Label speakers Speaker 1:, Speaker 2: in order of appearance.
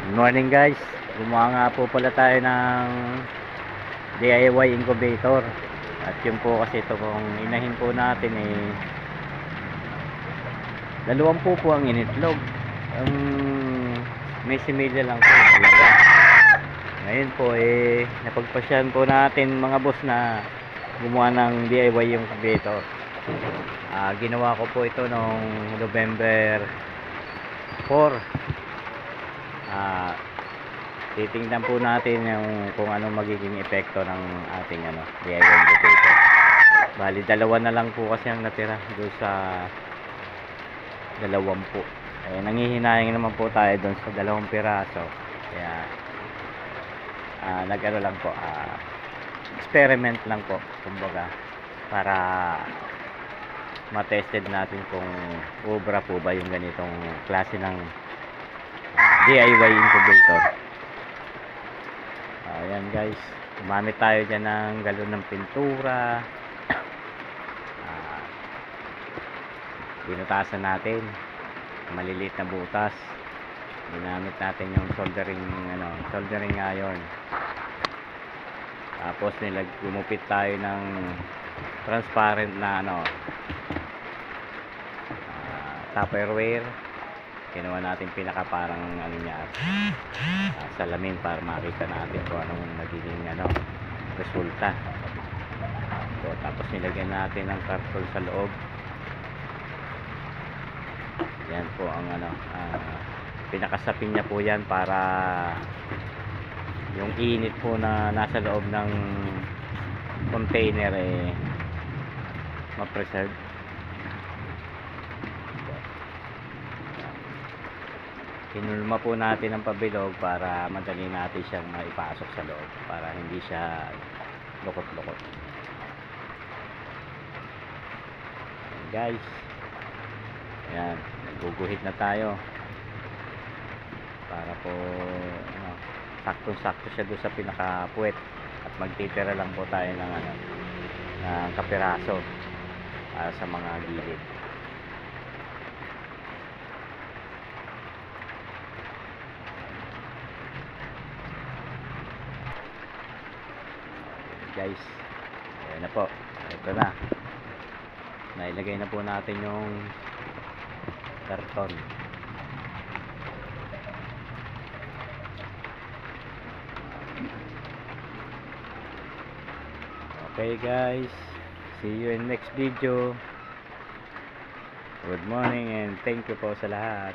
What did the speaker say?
Speaker 1: Good morning guys. Gumawa nga po pala tayo ng DIY incubator. At yun po kasi ito kung inahin po natin dalawang po ang initlog. May similya lang po talaga. Ngayon po napagpasyahan po natin mga boss na gumawa ng DIY incubator. Ginawa ko po ito noong November 4. Titingnan po natin kung anong magiging epekto ng ating DIY incubator. Bali dalawa na lang po kasi ang natira doon sa 20. Nanghihinayang naman po tayo doon sa 2 piraso. Kaya nagano lang po, experiment lang po kumbaga, para matested natin kung ubra po ba yung ganitong klase ng DIY incubator. Ayan guys, gumamit tayo dyan ng galon ng pintura. Binutasan natin maliliit na butas. Ginamit natin yung soldering iron. Tapos gumupit tayo ng transparent na tupperware. Kinuha natin pinaka parang salamin para makita natin kung anong magiging resulta. So, tapos nilagyan natin ng karton sa loob. Yan po ang pinakasapin niya po yan para yung init po na nasa loob ng container ma-preserve. Kinulma po natin ang pabilog para madali natin siyang maipasok sa loob, para hindi siya lukot-lukot. Guys, ayan, guguhit na tayo para po saktong-sakto siya doon sa pinakapuwet, at magtitira lang po tayo ng kapiraso para sa mga gilid. Guys, ayan na po, ito na, nailagay na po natin yung karton. Okay guys, see you in next video. Good morning and thank you po sa lahat.